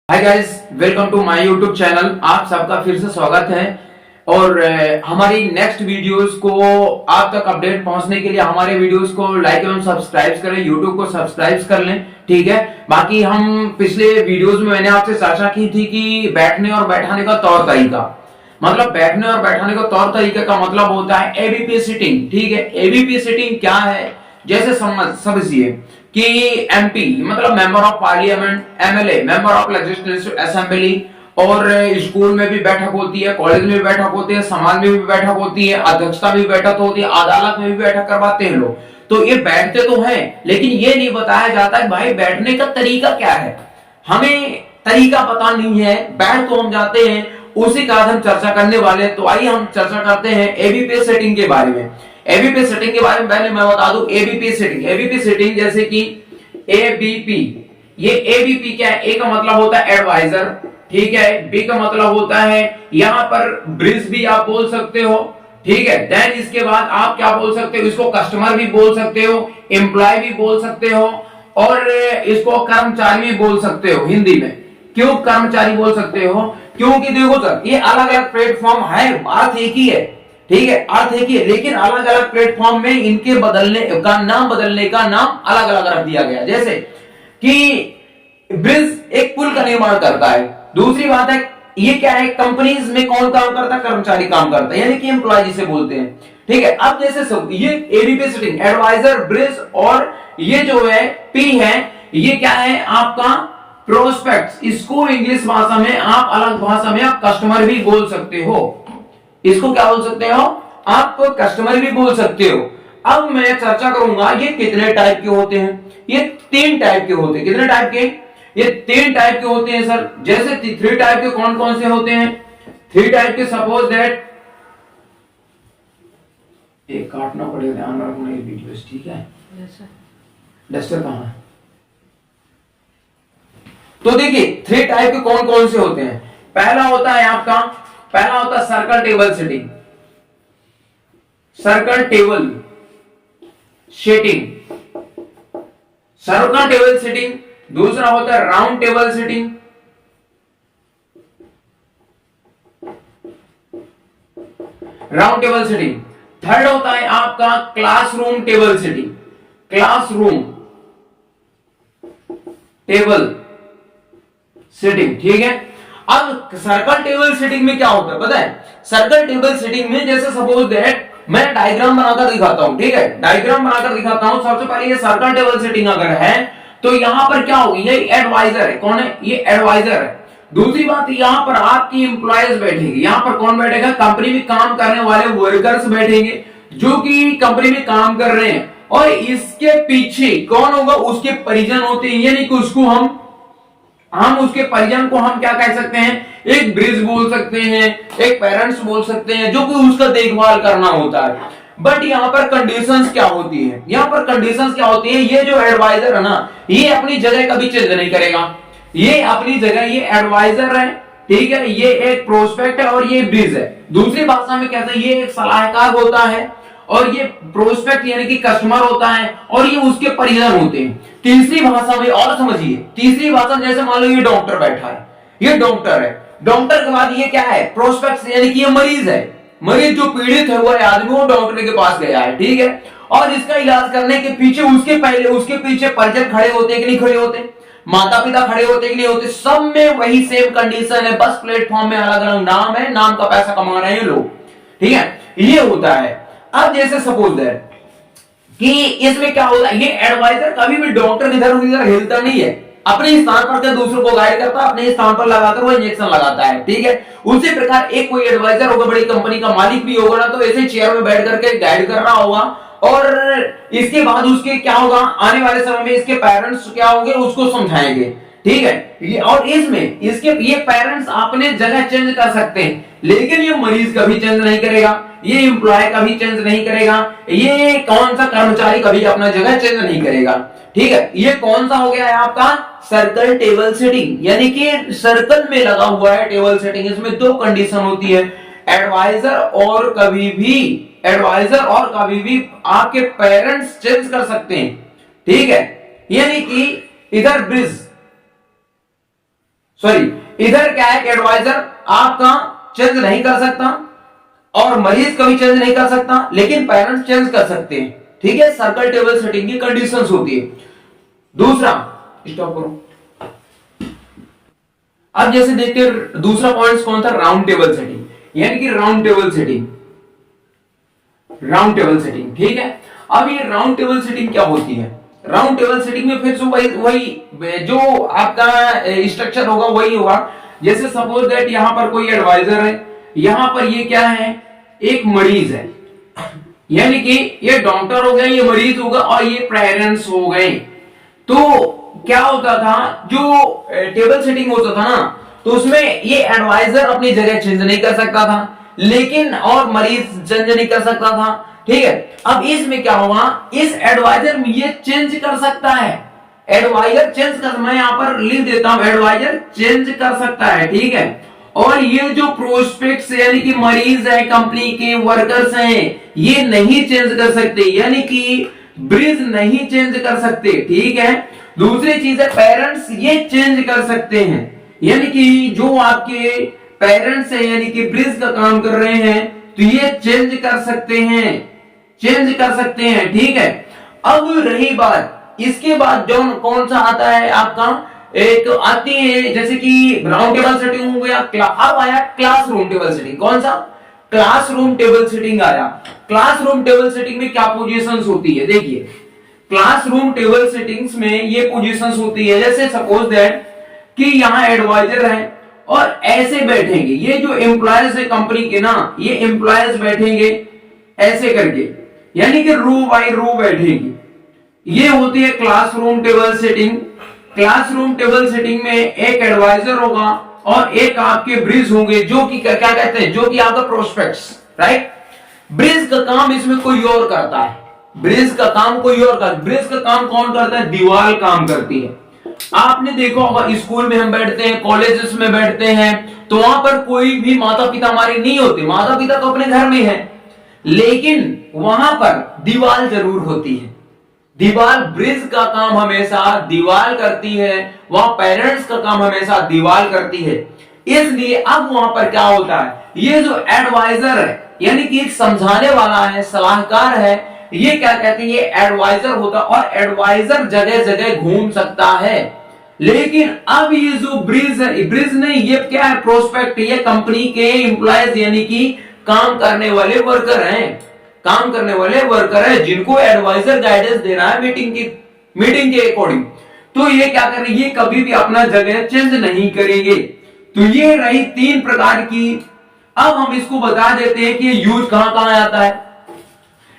Hi guys, welcome to my YouTube channel. आप सबका फिर से स्वागत है। और हमारी नेक्स्ट वीडियोस को आप तक अपडेट पहुंचने के लिए हमारे वीडियोस को लाइक एवं सब्सक्राइब करें, यूट्यूब को सब्सक्राइब कर लें, ठीक है। बाकी हम पिछले वीडियोस में मैंने आपसे चर्चा की थी कि बैठने और बैठाने का तौर तरीका, मतलब बैठने और बैठाने का तौर तरीके का मतलब होता है एबीपी सिटिंग, ठीक है। एबीपी सिटिंग क्या है, जैसे समझिए कि एमपी मतलब member of parliament, MLA member of legislative assembly, और स्कूल में भी बैठक होती है, कॉलेज में भी बैठक होती है, समाज में भी बैठक होती है, अध्यक्षता में भी बैठक होती है, अदालत में भी बैठक करवाते हैं लोग। तो ये बैठते तो हैं, लेकिन ये नहीं बताया जाता है भाई बैठने का तरीका क्या है। हमें तरीका पता नहीं है, बैठ तो हम जाते हैं, उसी का हम चर्चा करने वाले हैं। तो आइए हम चर्चा करते हैं एबीपी सेटिंग के बारे में। एबीपी सेटिंग के बारे में पहले मैं बता दूं एबीपी सेटिंग जैसे कि एबीपी, ये एबीपी क्या है? ए का मतलब होता है एडवाइजर, ठीक है। बी का मतलब होता है यहां पर ब्रिज भी आप बोल सकते हो, ठीक है। देन इसके बाद आप क्या बोल सकते हो, इसको कस्टमर भी बोल सकते हो, एम्प्लॉय भी बोल सकते हो, और इसको कर्मचारी भी बोल सकते हो हिंदी में। क्यों कर्मचारी बोल सकते हो? क्योंकि देखो सर, ये अलग अलग प्लेटफॉर्म है, अर्थ एक ही है, ठीक है, अर्थ एक ही है, लेकिन अलग अलग प्लेटफॉर्म में इनके बदलने का नाम अलग अलग रख दिया गया। जैसे कि ब्रिज एक पुल का निर्माण करता है। दूसरी बात है, ये क्या है, कंपनीज में कौन काम करता है? कर्मचारी काम करता है, यानी कि एम्प्लॉय जिसे बोलते हैं, ठीक है। अब जैसे सब ये एबीपी सेटिंग, एडवाइजर, ब्रिज, और ये जो है पी है, ये क्या है आपका प्रोस्पेक्ट। इसको इंग्लिश भाषा में आप, अलग भाषा में आप कस्टमर भी बोल सकते हो। इसको क्या बोल सकते हो आप? कस्टमर भी बोल सकते हो। अब मैं चर्चा करूंगा ये कितने टाइप के होते हैं। ये 3 टाइप के होते हैं। कितने टाइप के? ये 3 टाइप के होते हैं सर। जैसे 3 टाइप के कौन कौन से होते हैं? 3 टाइप के, सपोज दैट, एक काटना पड़ेगा, ध्यान रखना ये वीडियो, ठीक है। डस्टर कहां है? तो देखिए 3 टाइप के कौन कौन से होते हैं। पहला होता है आपका, पहला होता है circle table setting, circle table setting, circle table setting. दूसरा होता है round table setting, round table setting. Third होता है आपका classroom table setting, classroom table setting, ठीक है। अब सर्कल टेबल सेटिंग में क्या होता है पता है? सर्कल टेबल सेटिंग में जैसे सपोज दैट मैं डायग्राम बनाकर दिखाता हूं, ठीक है, डायग्राम बनाकर दिखाता हूं। सबसे पहले ये सर्कल टेबल सेटिंग अगर है तो यहां पर क्या होगी, ये एडवाइजर है। कौन है? ये एडवाइजर है। दूसरी बात, यहां पर आपकी एम्प्लॉयज बैठेंगे। यहां पर कौन बैठेगा? कंपनी में काम करने वाले वर्कर्स बैठेंगे, जो कि कंपनी में काम कर रहे हैं। और इसके पीछे कौन होगा? उसके परिजन होते हैं, यानी कि उसको हम उसके परिजन को हम क्या कह सकते हैं? एक ब्रिज बोल सकते हैं, एक पेरेंट्स बोल सकते हैं, जो कि उसका देखभाल करना होता है। बट यहाँ पर कंडीशंस क्या होती है? यहाँ पर कंडीशंस क्या होती है? ये जो एडवाइजर है ना, ये अपनी जगह कभी चेंज नहीं करेगा। ये अपनी जगह, ये एडवाइजर है, ठीक है, ये एक प्रोस्पेक्ट है, और ये ब्रिज है। दूसरी भाषा में कहते हैं ये एक सलाहकार होता है, और ये प्रोस्पेक्ट यानी कि कस्टमर होता है, और ये उसके परिजन होते हैं। तीसरी भाषा में और समझिए, तीसरी भाषा में जैसे मान लो ये डॉक्टर बैठा है, ये डॉक्टर है। डॉक्टर के बाद ये क्या है? प्रोस्पेक्ट, यानी कि ये मरीज है। मरीज जो पीड़ित है, वो आदमी वो डॉक्टर के पास गया है, ठीक है। और इसका इलाज करने के पीछे उसके पीछे परिजन खड़े होते हैं कि नहीं खड़े होते? माता पिता खड़े होते कि नहीं होते? सब में वही सेम कंडीशन है, बस प्लेटफॉर्म में अलग अलग नाम है, नाम का पैसा कमा रहे हैं लोग, ठीक है, ये होता है। अब जैसे सपोज दैट कि इसमें क्या होता है, ये एडवाइजर कभी भी डॉक्टर इधर उधर हिलता नहीं है, अपने स्थान पर दूसरों को गाइड करता है, अपने स्थान पर लगाकर वो इंजेक्शन लगाता है, ठीक है। उसी प्रकार एक कोई एडवाइजर होगा, बड़ी कंपनी का मालिक भी होगा ना, तो ऐसे चेयर में बैठ करके गाइड कर रहा होगा। और इसके बाद उसके क्या होगा, आने वाले समय में इसके पेरेंट्स क्या होंगे, उसको समझाएंगे, ठीक है। और इसमें इसके ये पेरेंट्स अपने जगह चेंज कर सकते हैं, लेकिन ये मरीज कभी चेंज नहीं करेगा, ये एम्प्लॉय कभी चेंज नहीं करेगा, ये कौन सा कर्मचारी कभी अपना जगह चेंज नहीं करेगा, ठीक है। ये कौन सा हो गया है आपका? सर्कल टेबल सेटिंग, यानी कि सर्कल में लगा हुआ है टेबल सेटिंग। इसमें 2 कंडीशन होती है, एडवाइजर और कभी भी आपके पेरेंट्स चेंज कर सकते हैं, ठीक है। यानी कि इधर ब्रिज, सॉरी, इधर क्या है, एडवाइजर आपका चेंज नहीं कर सकता और मरीज कभी चेंज नहीं कर सकता, लेकिन पेरेंट्स चेंज कर सकते हैं। ठीक है, सर्कल टेबल सेटिंग की कंडीशंस होती है। दूसरा, स्टॉप करो। अब जैसे देखते हैं दूसरा पॉइंट कौन था, राउंड टेबल सेटिंग, यानी कि round table setting, round table setting. ठीक है, अब ये राउंड टेबल सेटिंग क्या होती है? राउंड टेबल सेटिंग में फिर वही जो आपका स्ट्रक्चर होगा वही होगा। जैसे सपोज दैट यहां पर कोई एडवाइजर है, यहां पर ये क्या है, एक मरीज है, यानी कि ये डॉक्टर हो गया, ये मरीज होगा और ये पेरेंट्स हो गए। तो क्या होता था, जो टेबल सेटिंग होता था ना, तो उसमें ये एडवाइजर अपनी जगह चेंज नहीं कर सकता था, लेकिन और मरीज चेंज नहीं कर सकता था। ठीक है, अब इसमें क्या होगा, इस एडवाइजर में ये चेंज कर सकता है, एडवाइजर चेंज कर, मैं यहां पर लिख देता हूं, एडवाइजर चेंज कर सकता है। ठीक है, और ये जो प्रोस्पेक्ट्स यानी कि मरीज है, कंपनी के वर्कर्स हैं, ये नहीं चेंज कर सकते, यानी कि ब्रिज नहीं चेंज कर सकते। ठीक है, दूसरी चीज है, पेरेंट्स ये चेंज कर सकते हैं, यानी कि जो आपके पेरेंट्स हैं, यानी कि ब्रिज का काम कर रहे हैं, तो ये चेंज कर सकते हैं, चेंज कर सकते हैं। ठीक है, अब रही बात, इसके बाद जो कौन सा आता है आपका, एक आती है जैसे कि राउंड टेबल सेटिंग हो गया, अब आया क्लासरूम टेबल सेटिंग। कौन सा, क्लासरूम टेबल सेटिंग आया। क्लासरूम टेबल सेटिंग में क्या पोजीशंस होती है, देखिए क्लासरूम टेबल सेटिंग्स में ये पोजीशंस होती है, जैसे सपोज दैट कि यहां एडवाइजर है और ऐसे बैठेंगे, ये जो एम्प्लॉयज है कंपनी के ना, ये एम्प्लॉयज बैठेंगे ऐसे करके, यानी कि रो बाय रो बैठेंगे, ये होती है classroom table setting. Classroom table setting में एक एडवाइजर होगा और एक आपके ब्रिज होंगे, जो कि क्या कहते हैं, जो कि आपका प्रोस्पेक्ट्स, राइट। ब्रिज का काम इसमें कोई और करता है, ब्रिज का काम कोई और करता है। ब्रिज का काम कौन करता है, दीवार काम करती है। आपने देखा होगा स्कूल में हम बैठते हैं, कॉलेजेस में बैठते हैं, तो वहां पर कोई भी माता पिता हमारे नहीं होते, माता पिता तो अपने घर में है, लेकिन वहां पर दीवार जरूर होती है। दीवार, ब्रिज का काम हमेशा दीवार करती है, वहां पेरेंट्स का काम हमेशा दीवार करती है। इसलिए अब वहां पर क्या होता है, ये जो एडवाइजर है, यानी कि एक समझाने वाला है, सलाहकार है, ये क्या कहते हैं, ये एडवाइजर होता है, और एडवाइजर जगह जगह घूम सकता है। लेकिन अब ये जो ब्रिज है, ब्रिज नहीं, ये क्या है, प्रोस्पेक्ट, ये कंपनी के एम्प्लॉयज यानी कि काम करने वाले वर्कर हैं, काम करने वाले वर्कर है, जिनको एडवाइजर गाइडेंस दे रहा है मीटिंग के अकॉर्डिंग। तो ये क्या कर रहे हैं, ये कभी भी अपना जगह चेंज नहीं करेंगे। तो ये रही 3 प्रकार की। अब हम इसको बता देते हैं कि यूज कहां कहां आता है।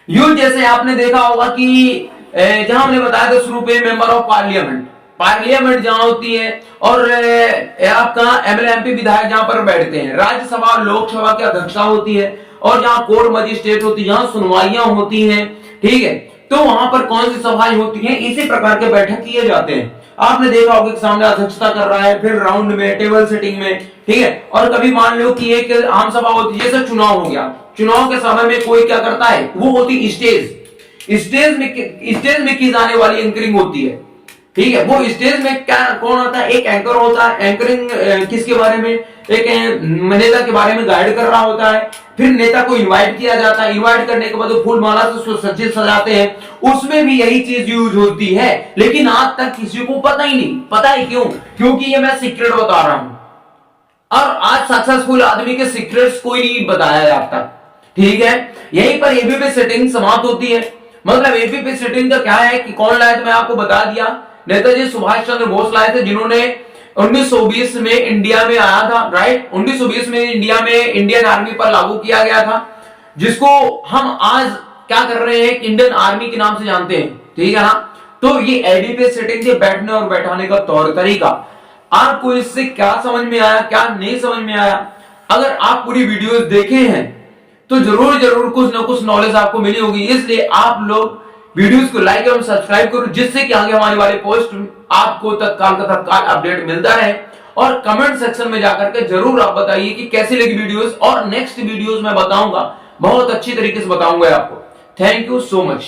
यूज जैसे आपने देखा होगा कि जहां हमने बताया था शुरू पे, मेंबर ऑफ पार्लियामेंट, पार्लियामेंट जहां होती है, और आपका एमएलए एमपी विधायक जहां पर बैठते हैं, राज्यसभा लोकसभा की अध्यक्षता होती है, और जहां कोर्ट मजिस्ट्रेट होती है, जहां सुनवाइयां होती हैं। ठीक है, तो वहां पर कौन सी सभाएं होती हैं, इसी प्रकार के बैठक किए जाते हैं। आपने देखा होगा कि सामने अध्यक्षता कर रहा है, फिर राउंड में, टेबल सेटिंग में। ठीक है, और कभी मान लो कि एक आम सभा होती है, जैसे चुनाव हो गया, चुनाव के समय में कोई क्या करता है, वो होती स्टेज, स्टेज में की जाने वाली एंकरिंग होती है। ठीक है, वो स्टेज में क्या कौन होता है, एक एंकर होता है, एंकरिंग किसके बारे में, एक नेता के बारे में गाइड कर रहा होता है। फिर नेता को इनवाइट किया जाता है, इनवाइट करने के बाद फूल माला से उसको सज्जित सजाते हैं, उसमें भी यही चीज यूज होती है। लेकिन आज तक किसी को पता ही नहीं, पता है क्यों, क्योंकि ये मैं सीक्रेट बता रहा हूं, और आज सक्सेसफुल आदमी के सीक्रेट्स कोई नहीं बताया आज तक। ठीक है, यहीं पर एबीपी सेटिंग समाप्त होती है। मतलब एबीपी सेटिंग का क्या है कि कौन लाया, तो मैं आपको बता दिया, नेताजी सुभाष चंद्र बोस लाए थे, जिन्होंने 1920 में इंडिया में आया था, राइट। 1920 में इंडिया में इंडियन आर्मी पर लागू किया गया था, जिसको हम आज क्या कर रहे हैं, इंडियन आर्मी के नाम से जानते हैं। ठीक है ना, तो ये एबीपी सेटिंग के बैठने और बैठाने का तौर तरीका। आपको इससे क्या समझ में आया, क्या नहीं समझ में आया? अगर आप पूरी वीडियोस देखे हैं तो जरूर कुछ ना कुछ नॉलेज आपको मिली होगी। इसलिए आप लोग वीडियोस को लाइक एवं सब्सक्राइब करो, जिससे कि आगे हमारे वाले पोस्ट आपको तत्काल का तत्काल अपडेट मिलता रहे। और कमेंट सेक्शन में जाकर के जरूर आप बताइए कि कैसी लगी वीडियोस, और नेक्स्ट वीडियोस मैं बताऊंगा, बहुत अच्छी तरीके से बताऊंगा आपको। Thank you so much.